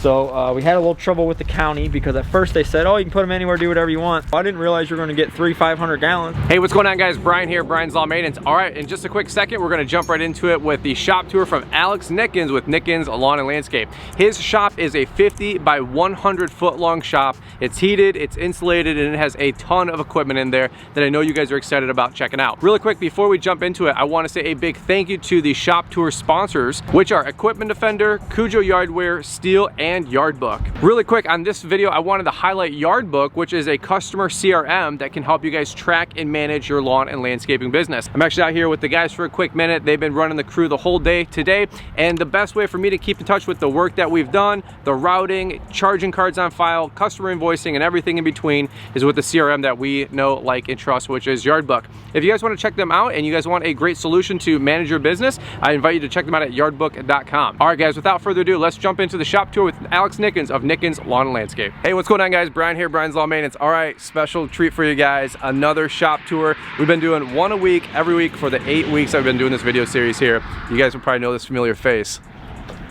So we had a little trouble with the county because at first they said, oh, you can put them anywhere, do whatever you want. I didn't realize you're going to get 3 500-gallons. Hey, what's going on, guys? Brian here, Brian's Lawn Maintenance. All right, in just a quick second, we're going to jump right into it with the shop tour from Alex Nickens with Nickens Lawn and Landscape. His shop is a 50 by 100 foot long shop. It's heated, it's insulated, and it has a ton of equipment in there that I know you guys are excited about checking out. Really quick, before we jump into it, I want to say a big thank you to the shop tour sponsors, which are Equipment Defender, Cujo Yardware, Steel, and Yardbook. Really quick, on this video, I wanted to highlight Yardbook, which is a customer CRM that can help you guys track and manage your lawn and landscaping business. I'm actually out here with the guys for a quick minute. They've been running the crew the whole day today, and the best way for me to keep in touch with the work that we've done, the routing, charging cards on file, customer invoicing, and everything in between is with the CRM that we know, like, and trust, which is Yardbook. If you guys want to check them out and you guys want a great solution to manage your business, I invite you to check them out at yardbook.com. All right, guys, without further ado, let's jump into the shop tour with Alex Nickens of Nickens Lawn and Landscape. Hey, what's going on, guys? Brian here, Brian's Lawn Maintenance. All right, special treat for you guys, another shop tour. We've been doing one a week, every week for the 8 weeks I've been doing this video series here. You guys will probably know this familiar face.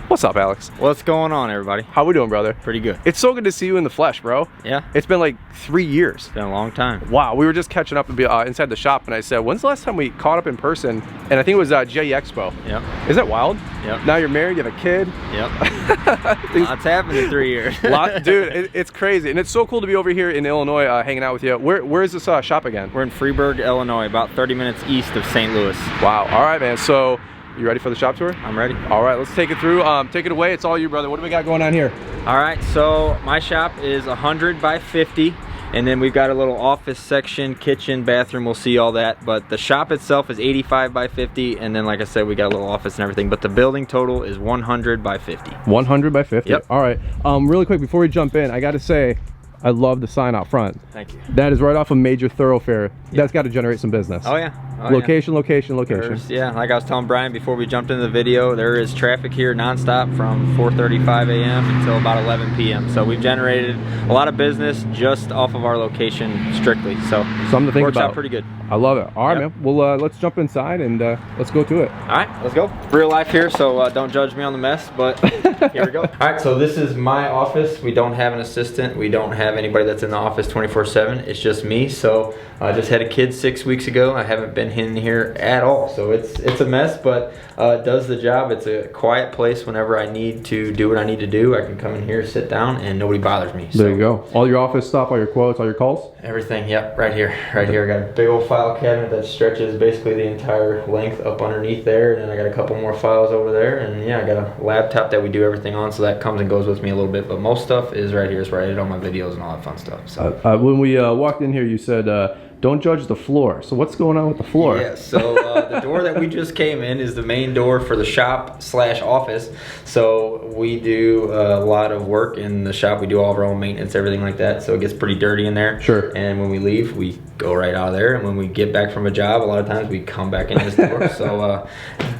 What's up, Alex? What's going on, everybody? How we doing, brother? Pretty good. It's so good to see you in the flesh, bro. Yeah. It's been like 3 years. It's been a long time. Wow, we were just catching up inside the shop, and I said, when's the last time we caught up in person? And I think it was J Expo. Yep. Is that wild? Yep. Now you're married, you have a kid. Yep. Lots happened in 3 years. Dude, it's crazy. And it's so cool to be over here in Illinois hanging out with you. Where is this shop again? We're in Freeburg, Illinois, about 30 minutes east of St. Louis. Wow. All right, man. So, you ready for the shop tour? I'm ready. All right, let's take it through. Take it away. It's all you, brother. What do we got going on here? All right, so my shop is 100 by 50, and then we've got a little office section, kitchen, bathroom. We'll see all that. But the shop itself is 85 by 50, and then, like I said, we got a little office and everything. But the building total is 100 by 50. 100 by 50. Yep. All right. Really quick before we jump in, I got to say, I love the sign out front. Thank you. That is right off a major thoroughfare. Yep. That's got to generate some business. Oh yeah. Oh, location, yeah. location. Yeah, like I was telling Brian before we jumped into the video, there is traffic here nonstop from 4:35 a.m. until about 11 p.m. So we've generated a lot of business just off of our location strictly. So something to think works about. Out pretty good. I love it. All right, yep. man. Well, let's jump inside and let's go to it. All right, let's go. Real life here, so don't judge me on the mess, but here we go. All right, so this is my office. We don't have an assistant. We don't have anybody that's in the office 24/7. It's just me. So I just had a kid 6 weeks ago. I haven't been in here at all, so it's a mess, but it does the job. It's a quiet place. Whenever I need to do what I need to do, I can come in here, sit down, and nobody bothers me. So, there you go. All your office stuff, all your quotes, all your calls? Everything, yep, right here. I got a big old file cabinet that stretches basically the entire length up underneath there, and then I got a couple more files over there, and yeah, I got a laptop that we do everything on, so that comes and goes with me a little bit, but most stuff is right here. It's where I edit all my videos and all that fun stuff. So when we walked in here, you said don't judge the floor. So what's going on with the floor? Yeah, so the door that we just came in is the main door for the shop / office. So we do a lot of work in the shop. We do all of our own maintenance, everything like that. So it gets pretty dirty in there. Sure. And when we leave, we go right out of there. And when we get back from a job, a lot of times we come back in this door. So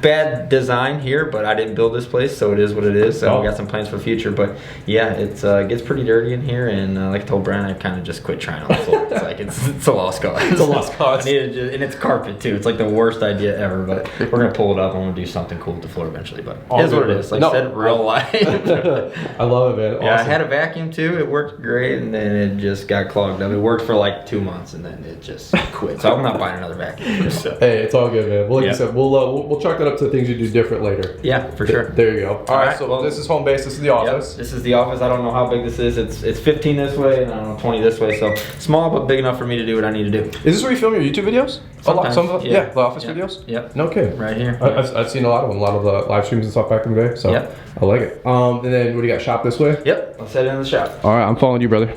bad design here, but I didn't build this place, so it is what it is. So we got some plans for the future. But yeah, it gets pretty dirty in here. And like I told Brian, I kind of just quit trying on the floor. It's like it's a lost cause. It's a lost cause. And it's carpet too. It's like the worst idea ever, but we're gonna pull it up and we'll do something cool with the floor eventually. But here's what it is. Like I said, real life. I love it, man. Awesome. Yeah, I had a vacuum too. It worked great, and then it just got clogged up. It worked for like 2 months, and then it just quit. So I'm not buying another vacuum. So. Hey, it's all good, man. Well, like you said, we'll chalk that up to things you do different later. Yeah, for sure. There you go. All right. So well, this is home base. This is the office. Yep, this is the office. I don't know how big this is. It's 15 this way, and I don't know 20 this way. So small, but big enough for me to do what I need to do. Is this where you film your YouTube videos? Sometimes, yeah, the office videos? Yep. No kidding. Right here. I've seen a lot of them, a lot of the live streams and stuff back in the day, so I like it. And then what do you got, shop this way? Yep, let's head in the shop. All right, I'm following you, brother.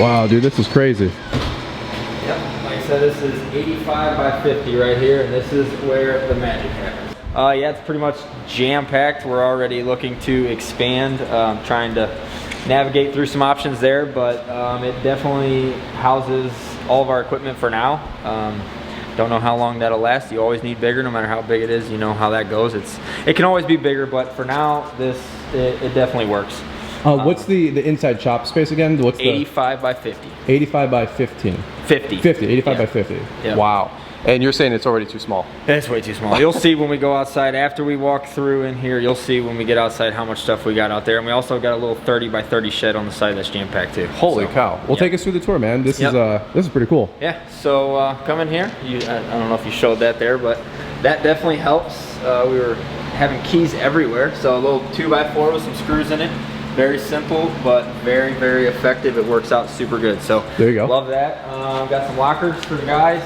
Wow, dude, this is crazy. Yep, like I said, this is 85 by 50 right here, and this is where the magic happens. Yeah, it's pretty much jam-packed. We're already looking to expand, trying to navigate through some options there, but it definitely houses all of our equipment for now. Don't know how long that'll last. You always need bigger, no matter how big it is. You know how that goes. It can always be bigger, but for now, it definitely works. What's the inside shop space again? What's 85 by 50. 85 by 15. 50. 50. 85 by 50. Yep. Wow. And you're saying it's already too small? It's way too small. You'll see when we go outside. After we walk through in here, you'll see when we get outside how much stuff we got out there. And we also got a little 30 by 30 shed on the side that's jam-packed too. Holy cow. Well, take us through the tour, man. This is pretty cool. Yeah, so come in here. I don't know if you showed that there, but that definitely helps. We were having keys everywhere. So a little 2x4 with some screws in it. Very simple, but very, very effective. It works out super good. So there you go. Love that. Got some lockers for the guys.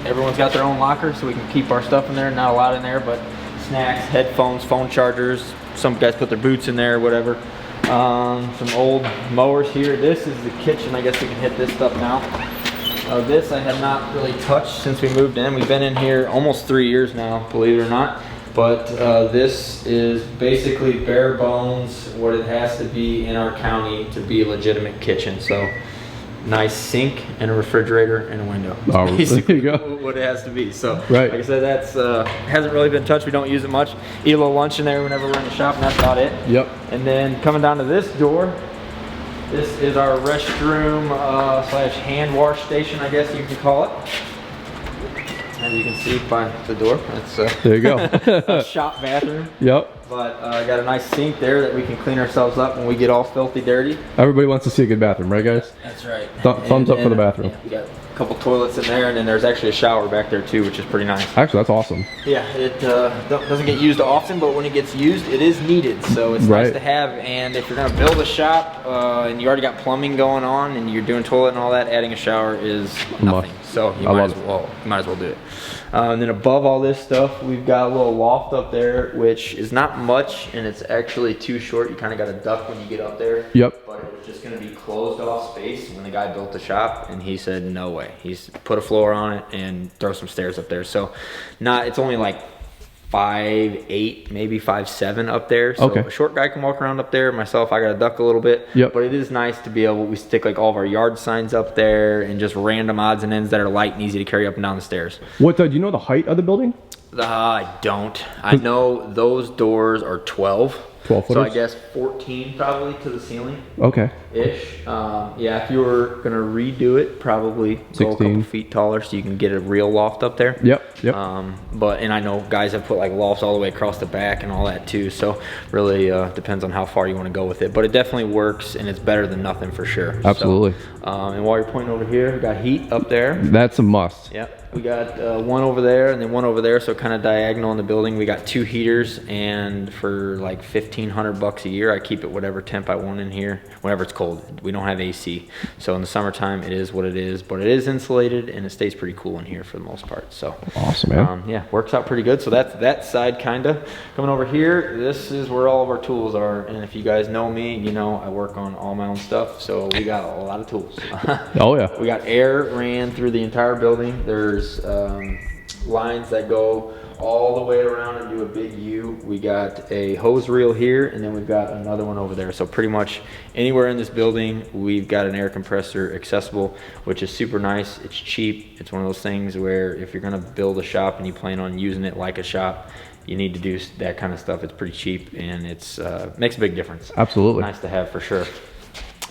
Everyone's got their own locker, so we can keep our stuff in there. Not a lot in there, but snacks, headphones, phone chargers. Some guys put their boots in there, whatever. Some old mowers here. This is the kitchen. I guess we can hit this stuff now. This I have not really touched since we moved in. We've been in here almost 3 years now, believe it or not. But this is basically bare bones what it has to be in our county to be a legitimate kitchen. So nice sink and a refrigerator and a window. Oh, basically there you go. what it has to be. So right. Like I said, that's hasn't really been touched. We don't use it much. Eat a little lunch in there whenever we're in the shop, and that's about it. Yep. And then coming down to this door, this is our restroom slash hand wash station, I guess you can call it. As you can see by the door, it's there you go. a shop bathroom. Yep. But got a nice sink there that we can clean ourselves up when we get all filthy dirty. Everybody wants to see a good bathroom, right, guys? That's right. Thumbs up for the bathroom. Yeah, we got a couple toilets in there, and then there's actually a shower back there too, which is pretty nice. Actually, that's awesome. Yeah, it doesn't get used often, but when it gets used, it is needed. So it's nice to have. And if you're gonna build a shop and you already got plumbing going on, and you're doing toilet and all that, adding a shower is nothing. So you might as well do it. And then above all this stuff, we've got a little loft up there, which is not much, and it's actually too short. You kind of got to duck when you get up there. Yep. But it was just going to be closed off space when the guy built the shop, and he said no way. He's put a floor on it and throw some stairs up there. So it's only like 5'8", maybe 5'7" up there. So a short guy can walk around up there. Myself, I got to duck a little bit. Yep. But it is nice to be able, we stick like all of our yard signs up there and just random odds and ends that are light and easy to carry up and down the stairs. What, do you know the height of the building? I don't. I know those doors are 12. 12 footers? So I guess 14 probably to the ceiling. Okay. Ish. Yeah, if you were going to redo it, probably 16. go a couple feet taller so you can get a real loft up there. Yep. And I know guys have put like lofts all the way across the back and all that too. So really depends on how far you want to go with it. But it definitely works, and it's better than nothing for sure. Absolutely. So, and while you're pointing over here, we got heat up there. That's a must. Yep. We got one over there and then one over there, so kind of diagonal in the building. We got 2 heaters, and for like $1,500 a year, I keep it whatever temp I want in here, whenever it's cold. We don't have AC, so in the summertime it is what it is, but it is insulated and it stays pretty cool in here for the most part. So awesome, man. Yeah, works out pretty good. So that's that side kinda. Coming over here, this is where all of our tools are, and if you guys know me, you know I work on all my own stuff, so we got a lot of tools. Oh yeah. We got air ran through the entire building. There's lines that go all the way around and do a big U. We got a hose reel here, and then we've got another one over there. So pretty much anywhere in this building, we've got an air compressor accessible, which is super nice. It's cheap. It's one of those things where if you're gonna build a shop and you plan on using it like a shop, you need to do that kind of stuff. It's pretty cheap, and it's makes a big difference. Absolutely. Nice to have for sure.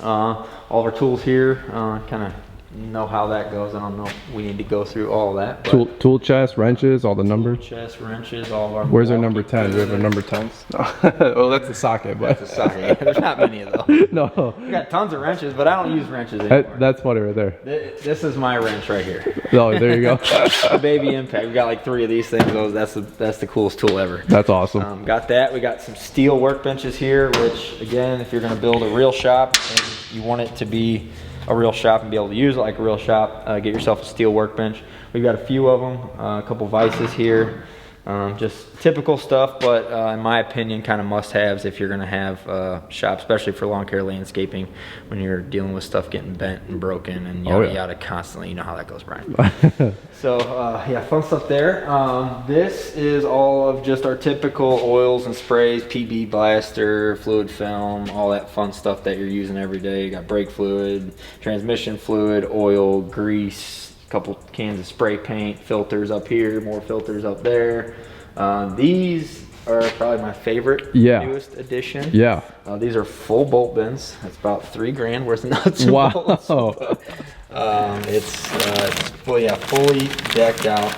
All of our tools here, kind of know how that goes. I don't know if we need to go through all that. Tool chest, wrenches, all the numbers. Chest, wrenches, all of our. Where's our number 10? Do we have our number 10s? No. Well, that's the socket, but. That's the socket. There's not many of those. No. We got tons of wrenches, but I don't use wrenches anymore. That's funny right there. This is my wrench right here. Oh, there you go. The Baby Impact. We got like 3 of these things. That's the coolest tool ever. That's awesome. Got that. We got some steel workbenches here, which again, if you're going to build a real shop and you want it to be a real shop and be able to use it like a real shop, get yourself a steel workbench. We've got a few of them, a couple vices here, just typical stuff, but in my opinion, kind of must-haves if you're going to have a shop, especially for lawn care landscaping, when you're dealing with stuff getting bent and broken and yada yada constantly. You know how that goes, Brian. So yeah, fun stuff there. This is all of just our typical oils and sprays, PB blaster, fluid film, all that fun stuff that you're using every day. You got brake fluid, transmission fluid, oil, grease, a couple cans of spray paint, filters up here, more filters up there. These are probably my favorite, Yeah. newest addition. Yeah. These are full bolt bins. That's about $3,000 worth of nuts and bolts. It's fully decked out.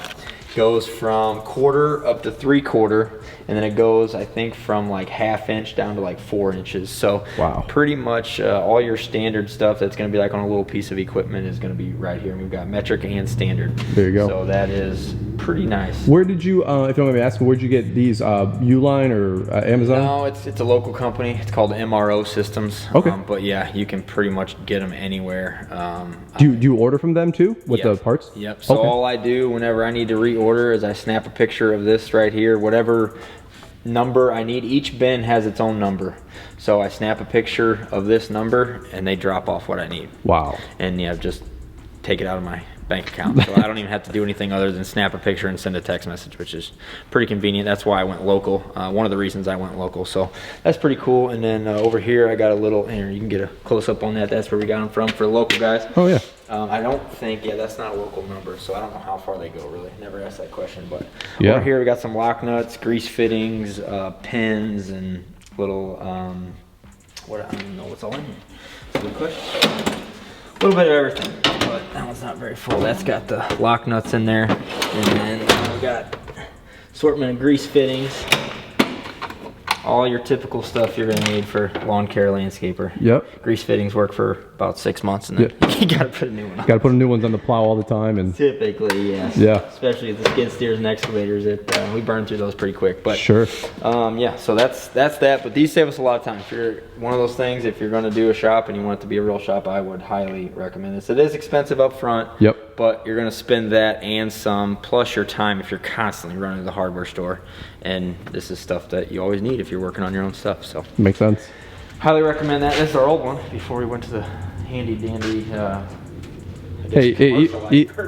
Goes from 1/4 up to 3/4, and then it goes, I think, from like 1/2 inch down to like 4 inches. So wow. Pretty much all your standard stuff that's going to be like on a little piece of equipment is going to be right here. And we've got metric and standard. There you go. So that is pretty nice. Where did you, if you don't mind me asking, where'd you get these? Uline or Amazon? No, it's a local company. It's called MRO Systems. Okay. But yeah, you can pretty much get them anywhere. Do you order from them too with the parts? Yep. So all I do whenever I need to reorder is I snap a picture of this right here, whatever number I need. Each bin has its own number. So I snap a picture of this number and they drop off what I need. Wow. And yeah, just take it out of my bank account. So I don't even have to do anything other than snap a picture and send a text message, which is pretty convenient. That's why I went local. One of the reasons I went local. So that's pretty cool. And then over here, I got a little, here, you can get a close up on that. That's where we got them from for local guys. Oh yeah. I don't think, that's not a local number, so I don't know how far they go really. Never asked that question, but yeah. Over here we got some lock nuts, grease fittings, pins, and little, I don't even know what's all in here. It's a good question. A little bit of everything, but that one's not very full. That's got the lock nuts in there, and then we got assortment of grease fittings. All your typical stuff you're gonna need for lawn care landscaper. Yep. Grease fittings work for about 6 months, and then you gotta put a new one on. Gotta put new ones on the plow all the time, and typically, yes. Yeah. Especially with the skid steers and excavators, we burn through those pretty quick. But sure. Yeah. So that's that. But these save us a lot of time. If you're one of those things, if you're gonna do a shop and you want it to be a real shop, I would highly recommend this. It is expensive up front. Yep. But you're gonna spend that and some, plus your time if you're constantly running to the hardware store. And this is stuff that you always need if you're working on your own stuff. So makes sense. Highly recommend that. This is our old one before we went to the handy dandy. Hey,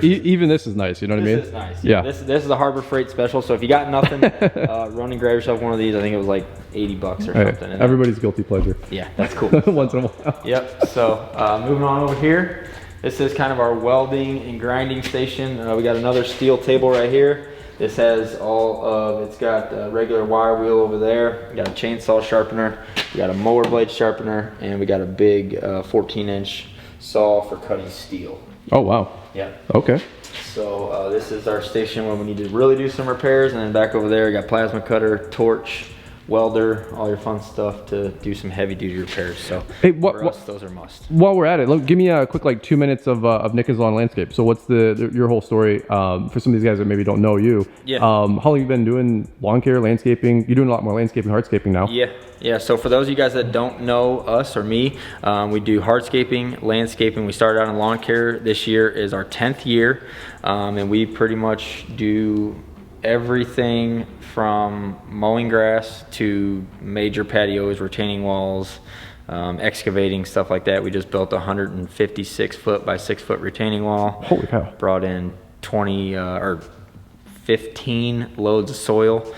even this is nice. You know what I mean? This is nice. Yeah. This is a Harbor Freight special. So if you got nothing, run and grab yourself one of these. I think it was like $80 or something. Hey, everybody's guilty pleasure. Yeah, that's cool. Once in a while. Yep. So moving on over here. This is kind of our welding and grinding station. We got another steel table right here. This has it's got a regular wire wheel over there. We got a chainsaw sharpener. We got a mower blade sharpener, and we got a big 14-inch saw for cutting steel. Oh wow. Yeah. Okay. So this is our station when we need to really do some repairs, and then back over there we got plasma cutter, torch, welder, all your fun stuff to do some heavy duty repairs. So hey, for us, those are must. While we're at it, give me a quick like 2 minutes of Nickens Lawn Landscape. So what's your whole story for some of these guys that maybe don't know you? Yeah. How long have you been doing lawn care, landscaping? You're doing a lot more landscaping, hardscaping now. Yeah. So for those of you guys that don't know us or me, we do hardscaping, landscaping. We started out in lawn care. This year is our 10th year, and we pretty much do everything from mowing grass to major patios, retaining walls, excavating, stuff like that. We just built a 156 foot by 6 foot retaining wall. Holy cow. Brought in 15 loads of soil,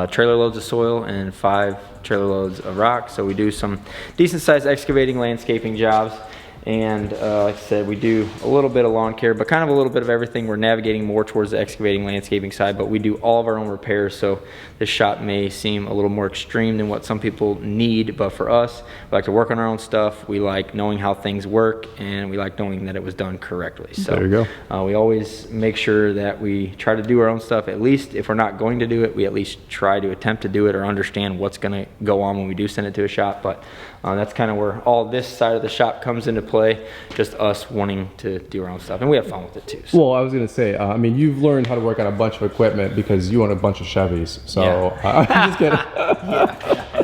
trailer loads of soil, and 5 trailer loads of rock. So we do some decent sized excavating, landscaping jobs. And like I said, we do a little bit of lawn care, but kind of a little bit of everything. We're navigating more towards the excavating, landscaping side, but we do all of our own repairs. So this shop may seem a little more extreme than what some people need, but for us, we like to work on our own stuff. We like knowing how things work, and we like knowing that it was done correctly. So there you go. We always make sure that we try to do our own stuff. At least if we're not going to do it, we at least try to attempt to do it or understand what's going to go on when we do send it to a shop. But that's kind of where all this side of the shop comes into play, just us wanting to do our own stuff, and we have fun with it too. So. Well, I was gonna say, I mean, you've learned how to work on a bunch of equipment because you own a bunch of Chevys, so yeah. I'm just kidding.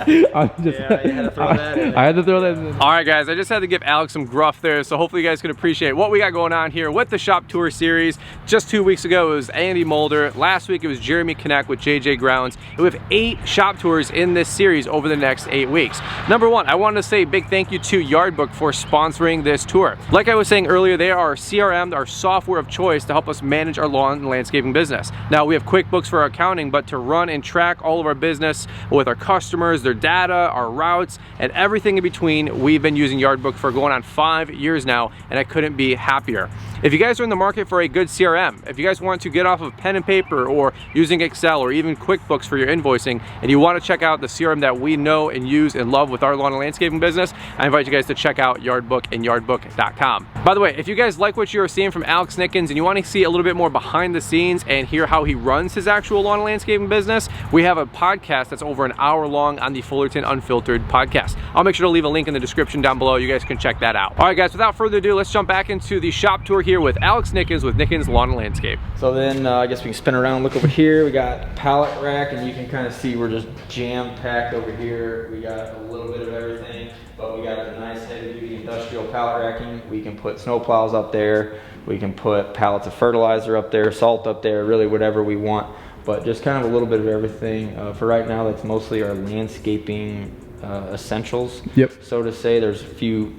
You had to throw that in. I had to throw that in. All right, guys, I just had to give Alex some gruff there, so hopefully you guys can appreciate what we got going on here with the shop tour series. Just 2 weeks ago, it was Andy Mulder. Last week, it was Jeremy Connect with JJ Grounds. And we have 8 shop tours in this series over the next 8 weeks. Number one, I wanted to say a big thank you to Yardbook for sponsoring this tour. Like I was saying earlier, they are our CRM, our software of choice to help us manage our lawn and landscaping business. Now, we have QuickBooks for our accounting, but to run and track all of our business with our customers, their our data, our routes, and everything in between. We've been using Yardbook for going on 5 years now, and I couldn't be happier. If you guys are in the market for a good CRM, if you guys want to get off of pen and paper or using Excel or even QuickBooks for your invoicing, and you want to check out the CRM that we know and use and love with our lawn and landscaping business, I invite you guys to check out Yardbook and yardbook.com. By the way, if you guys like what you're seeing from Alex Nickens and you want to see a little bit more behind the scenes and hear how he runs his actual lawn and landscaping business, we have a podcast that's over an hour long on the Fullerton Unfiltered podcast. I'll make sure to leave a link in the description down below. You guys can check that out. All right, guys, without further ado, let's jump back into the shop tour here with Alex Nickens with Nickens Lawn and Landscape. So then I guess we can spin around and look over here. We got pallet rack, and you can kind of see we're just jam-packed over here. We got a little bit of everything, but we got a nice heavy-duty industrial pallet racking. We can put snow plows up there. We can put pallets of fertilizer up there, salt up there, really whatever we want. But just kind of a little bit of everything. For right now, that's mostly our landscaping essentials. Yep. So to say, there's a few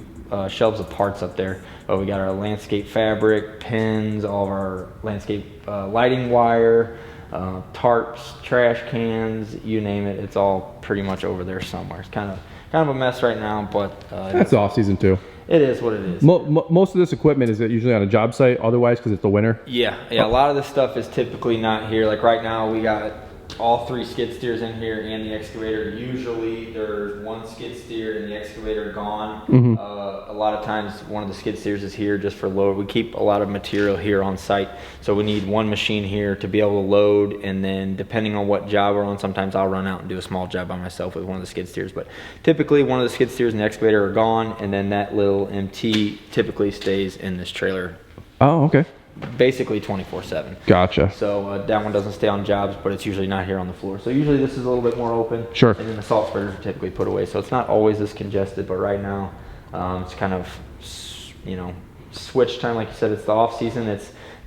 shelves of parts up there. But we got our landscape fabric, pins, all of our landscape lighting wire, tarps, trash cans, you name it. It's all pretty much over there somewhere. It's kind of a mess right now, but that's off season too. It is what it is. Most of this equipment is usually on a job site otherwise because it's the winter? Yeah, a lot of this stuff is typically not here. Like right now we got all 3 skid steers in here and the excavator. Usually there's 1 skid steer and the excavator gone. Mm-hmm. A lot of times one of the skid steers is here just for load. We keep a lot of material here on site, so we need 1 machine here to be able to load, and then depending on what job we're on, sometimes I'll run out and do a small job by myself with one of the skid steers. But typically one of the skid steers and the excavator are gone, and then that little MT typically stays in this trailer. Oh, okay. Basically 24/7. Gotcha. So that one doesn't stay on jobs, but it's usually not here on the floor. So usually this is a little bit more open. Sure. And then the salt spreaders are typically put away. So it's not always this congested, but right now it's kind of, switch time. Like you said, it's the off season.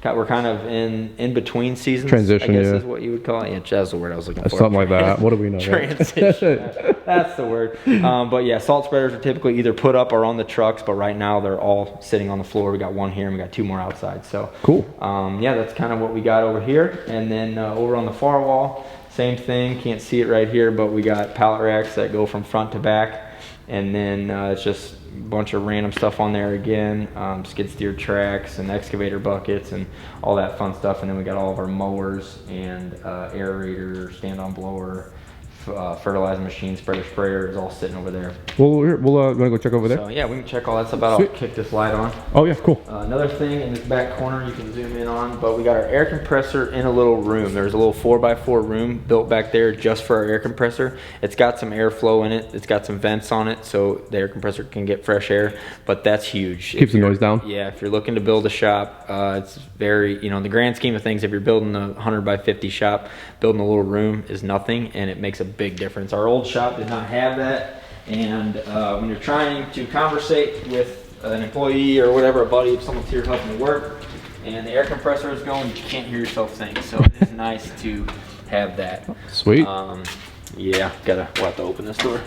We're kind of in between seasons. Transition, I guess is what you would call it. Yeah, that's the word I was looking for. Something like that. What do we know? Transition. That's the word. But yeah, salt spreaders are typically either put up or on the trucks, but right now they're all sitting on the floor. We got 1 here and we got 2 more outside. So cool. Yeah, that's kind of what we got over here. And then over on the far wall, same thing. Can't see it right here, but we got pallet racks that go from front to back. And then it's just a bunch of random stuff on there again, skid steer tracks and excavator buckets and all that fun stuff. And then we got all of our mowers and aerator, stand-on blower, fertilizer machine, sprayer is all sitting over there. We'll want to go check over there? So yeah, we can check all that stuff out. I'll kick this light on. Oh yeah, cool. Another thing in this back corner you can zoom in on, but we got our air compressor in a little room. There's a little 4x4 room built back there just for our air compressor. It's got some airflow in it. It's got some vents on it, so the air compressor can get fresh air, but that's huge. Keeps the noise down? Yeah, if you're looking to build a shop, it's very, in the grand scheme of things, if you're building a 100 by 50 shop, building a little room is nothing, and it makes a big difference. Our old shop did not have that, and when you're trying to conversate with an employee or whatever, a buddy, if someone's here helping you work and the air compressor is going, you can't hear yourself think. So it's nice to have that. Sweet. Yeah, we'll have to open this door.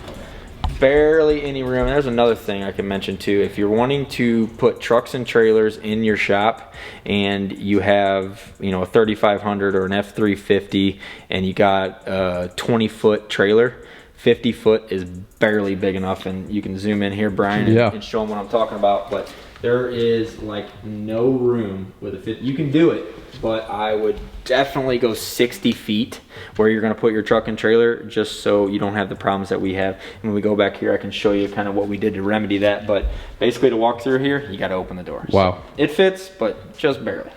Barely any room. There's another thing I can mention too. If you're wanting to put trucks and trailers in your shop and you have, a 3500 or an F350 and you got a 20-foot trailer, 50 foot is barely big enough. And you can zoom in here, Brian, and show them what I'm talking about. But there is like no room with a 50. You can do it, but I would definitely go 60 feet where you're going to put your truck and trailer, just so you don't have the problems that we have. And when we go back here, I can show you kind of what we did to remedy that. But basically to walk through here, you got to open the door. Wow. So it fits, but just barely.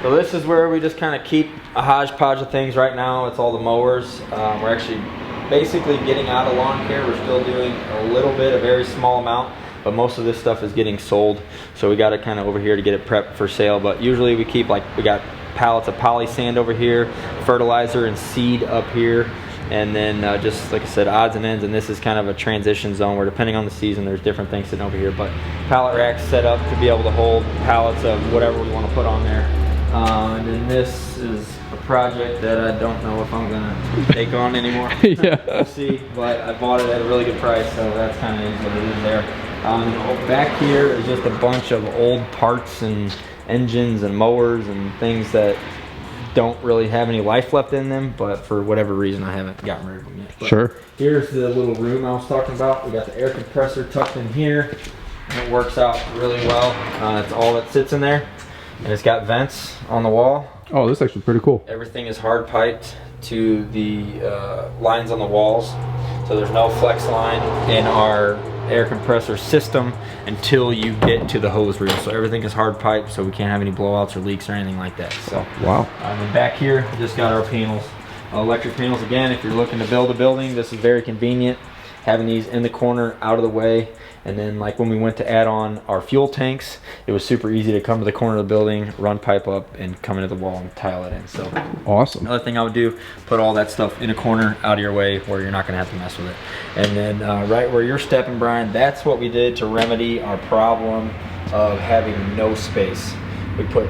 So this is where we just kind of keep a hodgepodge of things right now. It's all the mowers. We're actually basically getting out of lawn care. We're still doing a little bit, a very small amount, but most of this stuff is getting sold. So we got it kind of over here to get it prepped for sale. But usually we keep, like, we got pallets of poly sand over here, fertilizer and seed up here. And then just like I said, odds and ends, and this is kind of a transition zone where depending on the season there's different things sitting over here. But pallet racks set up to be able to hold pallets of whatever we want to put on there. And then this is a project that I don't know if I'm gonna take on anymore. Yeah. We'll see, but I bought it at a really good price, so that's kind of what it is there. Back here is just a bunch of old parts and engines and mowers and things that don't really have any life left in them, but for whatever reason I haven't gotten rid of them yet. But sure. here's the little room I was talking about. We got the air compressor tucked in here, and it works out really well. That's all that sits in there, and it's got vents on the wall. Oh, this is actually pretty cool. Everything is hard piped to the lines on the walls, so there's no flex line in our air compressor system until you get to the hose reel. So everything is hard piped, so we can't have any blowouts or leaks or anything like that. So wow. And back here, we just got our panels, electric panels. Again, if you're looking to build a building, this is very convenient, having these in the corner, out of the way. And then like when we went to add on our fuel tanks, it was super easy to come to the corner of the building, run pipe up, and come into the wall and tile it in. So awesome. Another thing I would do, put all that stuff in a corner out of your way where you're not gonna have to mess with it. And then right where you're stepping, Brian, that's what we did to remedy our problem of having no space. We put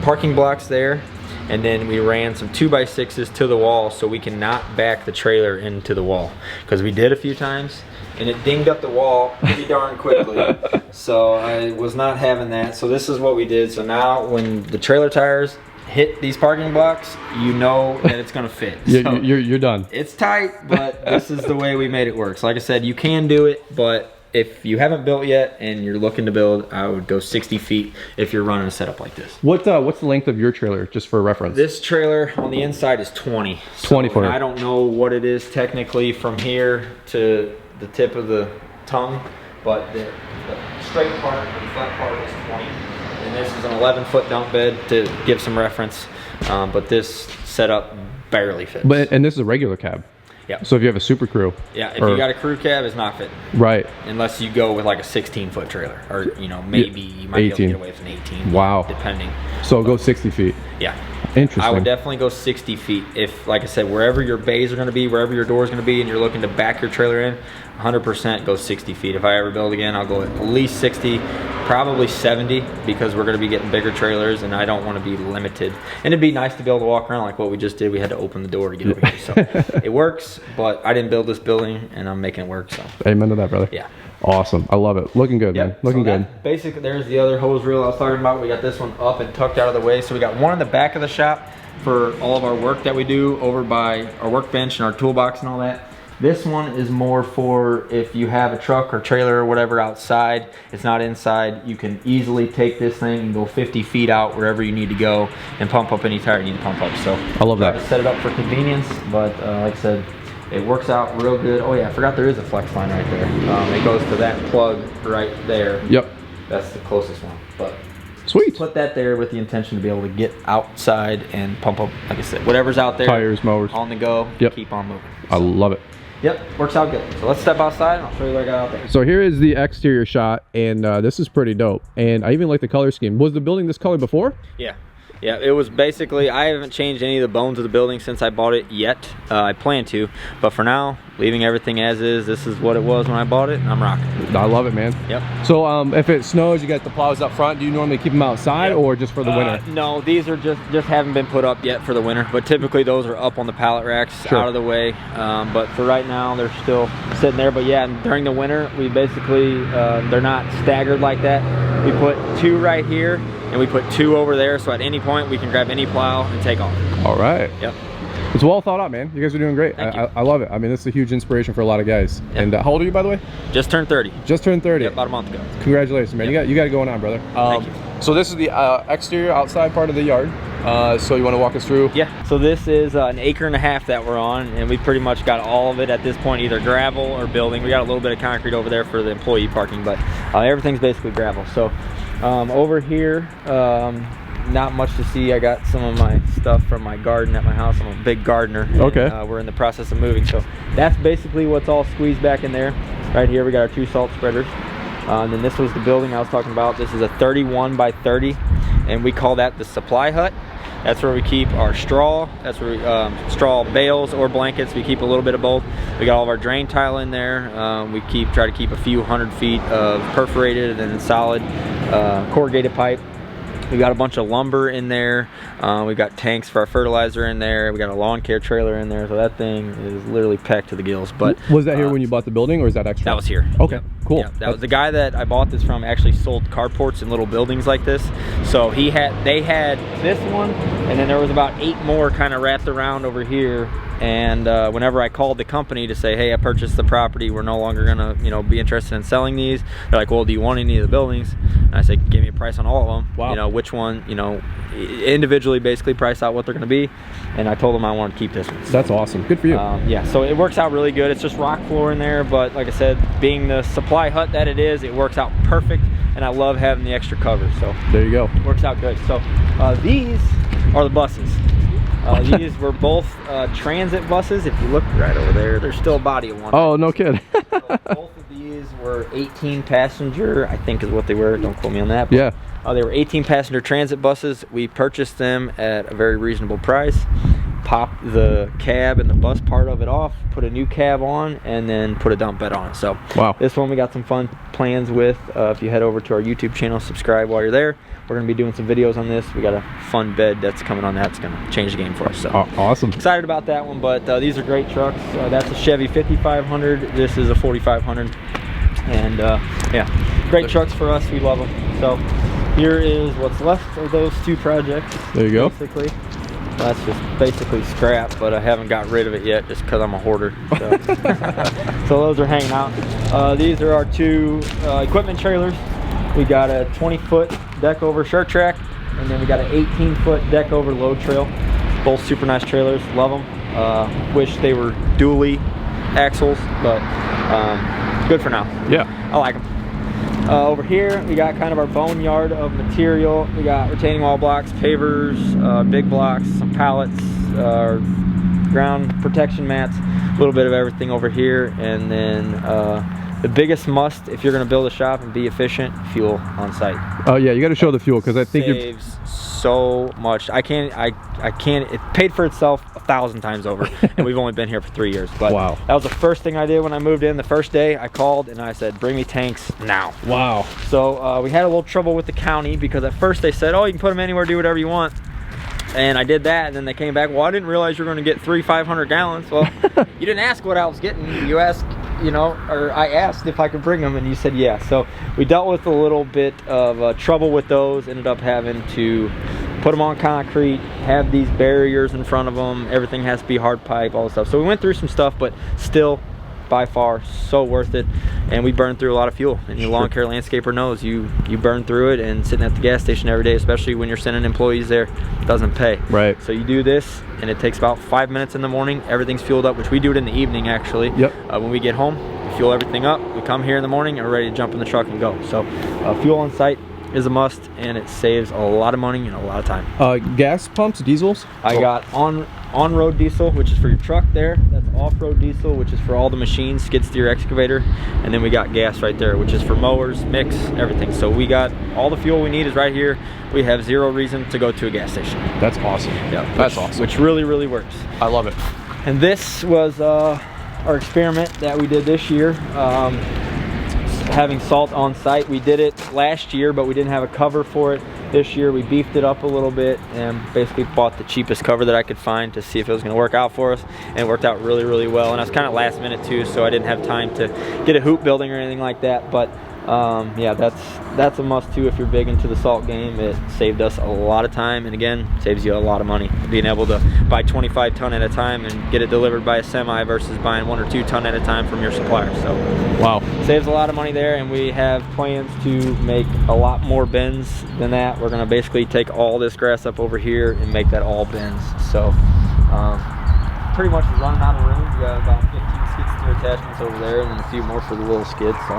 parking blocks there, and then we ran some 2x6s to the wall so we can not back the trailer into the wall. Because we did a few times, and it dinged up the wall pretty darn quickly. So I was not having that. So this is what we did. So now when the trailer tires hit these parking blocks, you know that it's gonna fit. So you're done. it's tight, but this is the way we made it work. So like I said, you can do it, but if you haven't built yet and you're looking to build, I would go 60 feet if you're running a setup like this. What's the length of your trailer, just for reference? This trailer on the inside is 20. 20 so, footer. I don't know what it is technically from here to the tip of the tongue, but the straight part, the flat part is 20. And this is an 11-foot dump bed to give some reference, but this setup barely fits. And this is a regular cab. Yeah. So if you have a super crew. Yeah, if you got a crew cab, it's not fitting. Right. Unless you go with like a 16-foot trailer, or you know, maybe you might 18. be able to get away with an 18. Wow. Depending. So go 60 feet. Yeah. Interesting. I would definitely go 60 feet. If, like I said, wherever your bays are going to be, wherever your door is going to be, and you're looking to back your trailer in, 100% go 60 feet. If I ever build again, I'll go at least 60, probably 70, because we're going to be getting bigger trailers, and I don't want to be limited. And it'd be nice to be able to walk around like what we just did. We had to open the door to get over here. So it works, but I didn't build this building, and I'm making it work. So amen to that, brother. Yeah. Awesome. I love it. Looking good, man. Looking good. Basically, there's the other hose reel I was talking about. We got this one up and tucked out of the way. So we got one in the back of the shop for all of our work that we do over by our workbench and our toolbox and all that. This one is more for if you have a truck or trailer or whatever outside, it's not inside, you can easily take this thing and go 50 feet out wherever you need to go and pump up any tire you need to pump up. So I love that. Set it up for convenience, but like I said, it works out real good. Oh yeah, I forgot there is a flex line right there. It goes to that plug right there. Yep. That's the closest one. But sweet. Put that there with the intention to be able to get outside and pump up, like I said, whatever's out there. Tires, mowers. On the go. Yep. Keep on moving. I love it. Yep, works out good. So let's step outside and I'll show you what I got out there. So here is the exterior shot, and this is pretty dope. And I even like the color scheme. Was the building this color before? Yeah. Yeah, it was basically, I haven't changed any of the bones of the building since I bought it yet. I plan to, but for now, leaving everything as is, this is what it was when I bought it, and I'm rocking. I love it, man. Yep. So if it snows, you got the plows up front. Do you normally keep them outside or just for the winter? No, these are just haven't been put up yet for the winter, but typically those are up on the pallet racks, out of the way. But for right now, they're still sitting there. But yeah, during the winter, we basically, they're not staggered like that. We put 2 right here, and we put 2 over there, so at any point we can grab any plow and take off. All right. Yep. It's well thought out, man. You guys are doing great. I love it. I mean, this is a huge inspiration for a lot of guys. Yep. And how old are you, by the way? Just turned 30. Just turned 30. Yep, about a month ago. Congratulations, man. Yep. You got it going on, brother. Thank you. So this is the exterior outside part of the yard. So you want to walk us through? Yeah. So this is an 1.5 acres that we're on, and we pretty much got all of it at this point, either gravel or building. We got a little bit of concrete over there for the employee parking, but everything's basically gravel. So over here, not much to see. I got some of my stuff from my garden at my house. I'm a big gardener. Okay. And, we're in the process of moving, so that's basically what's all squeezed back in there. Right here we got our 2 salt spreaders. And then this was the building I was talking about. This is a 31 by 30, and we call that the supply hut. That's where we keep our straw. That's where we, straw bales or blankets. We keep a little bit of both. We got all of our drain tile in there. We try to keep a few 100 feet of perforated and then solid corrugated pipe. We got a bunch of lumber in there. We got tanks for our fertilizer in there. We got a lawn care trailer in there. So that thing is literally packed to the gills. But was that here when you bought the building, or is that extra? That was here. Okay, yep. cool. Yep. That was the guy that I bought this from. Actually sold carports in little buildings like this. So they had this one, and then there was about 8 more kind of wrapped around over here. And whenever I called the company to say, hey, I purchased the property, we're no longer gonna, you know, be interested in selling these, they're like, well, do you want any of the buildings? And I said, give me a price on all of them. Wow. You know, which one, you know, individually basically price out what they're gonna be. And I told them I wanted to keep this one. That's awesome. Good for you. Yeah, so it works out really good. It's just rock floor in there, but like I said, being the supply hut that it is, it works out perfect. And I love having the extra cover, so there you go. It works out good. So these are the buses. These were both transit buses. If you look right over there, there's still a body of one. Oh, no kidding. So both of these were 18 passenger, I think is what they were. Don't quote me on that. But, yeah. They were 18 passenger transit buses. We purchased them at a very reasonable price. Popped the cab and the bus part of it off, put a new cab on, and then put a dump bed on it. So wow. This one we got some fun plans with. If you head over to our YouTube channel, subscribe while you're there. We're going to be doing some videos on this. We got a fun bed that's coming on that. It's going to change the game for us. So awesome. Excited about that one, but these are great trucks. That's a Chevy 5500. This is a 4500. And yeah, great trucks for us. We love them. So here is what's left of those 2 projects. There you go. Basically. That's just basically scrap, but I haven't got rid of it yet just because I'm a hoarder. So. So those are hanging out. These are our 2 equipment trailers. We got a 20-foot deck over short track, and then we got an 18-foot deck over load trail. Both super nice trailers, love them. Wish they were dually axles, but good for now. Yeah, I like them. Over here we got kind of our boneyard of material. We got retaining wall blocks, pavers, big blocks, some pallets, ground protection mats, a little bit of everything over here. And then the biggest must, if you're going to build a shop and be efficient, fuel on site. Oh yeah, you got to show the fuel, because I think saves so much. I can't. It paid for itself 1,000 times over, and we've only been here for 3 years. But wow, that was the first thing I did when I moved in. The first day I called and I said, bring me tanks now. Wow. So we had a little trouble with the county, because at first they said, oh, you can put them anywhere, do whatever you want. And I did that, and then they came back, well, I didn't realize you were going to get 3 500 gallons. Well, you didn't ask what I was getting. You asked, you know, or I asked if I could bring them, and you said yeah. So we dealt with a little bit of trouble with those. Ended up having to put them on concrete, have these barriers in front of them. Everything has to be hard pipe, all this stuff. So we went through some stuff, but still, by far, so worth it. And we burn through a lot of fuel, and your lawn care landscaper knows you burn through it. And sitting at the gas station every day, especially when you're sending employees there, doesn't pay. Right. So you do this, and it takes about 5 minutes in the morning. Everything's fueled up, which we do it in the evening actually. Yep. When we get home, we fuel everything up. We come here in the morning and we're ready to jump in the truck and go. So fuel on site is a must, and it saves a lot of money and a lot of time. Gas pumps, diesels? I got on-road diesel, which is for your truck there. That's off-road diesel, which is for all the machines, skid steer, excavator. And then we got gas right there, which is for mowers, mix, everything. So we got all the fuel we need is right here. We have zero reason to go to a gas station. That's awesome. Yeah, that's awesome. Which really, really works. I love it. And this was our experiment that we did this year. Having salt on site. We did it last year, but we didn't have a cover for it. This year we beefed it up a little bit and basically bought the cheapest cover that I could find to see if it was going to work out for us, and it worked out really, really well. And I was kind of last minute too, so I didn't have time to get a hoop building or anything like that. But yeah, that's a must too if you're big into the salt game. It saved us a lot of time, and again, saves you a lot of money being able to buy 25 ton at a time and get it delivered by a semi versus buying 1 or 2 ton at a time from your supplier. So wow, saves a lot of money there. And we have plans to make a lot more bins than that. We're going to basically take all this grass up over here and make that all bins. So pretty much running out of room. We got about 15 skid steer attachments over there, and then a few more for the little skids. So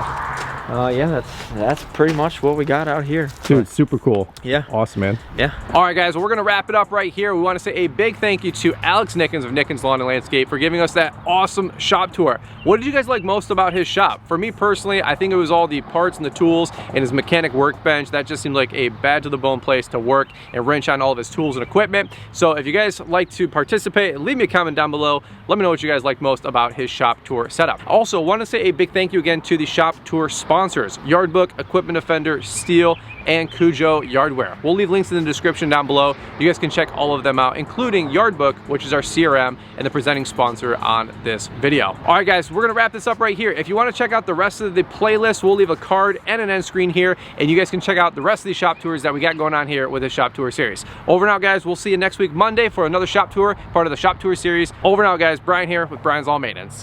yeah, that's pretty much what we got out here. Dude, super cool. Yeah. Awesome, man. Yeah. All right, guys, well, we're gonna wrap it up right here. We wanna say a big thank you to Alex Nickens of Nickens Lawn and Landscape for giving us that awesome shop tour. What did you guys like most about his shop? For me personally, I think it was all the parts and the tools and his mechanic workbench. That just seemed like a bad to the bone place to work and wrench on all of his tools and equipment. So if you guys like to participate, leave me a comment down below. Let me know what you guys like most about his shop tour setup. Also, want to say a big thank you again to the shop tour sponsor, sponsors: Yard Book, Equipment Defender, Steel, and Cujo Yardware. We'll leave links in the description down below. You guys can check all of them out, including Yard Book, which is our CRM and the presenting sponsor on this video. All right, guys, we're gonna wrap this up right here. If you want to check out the rest of the playlist, we'll leave a card and an end screen here, and you guys can check out the rest of these shop tours that we got going on here with this shop tour series. Over and out, guys. We'll see you next week, Monday, for another shop tour, part of the shop tour series. Over and out, guys. Brian here with Brian's Lawn Maintenance.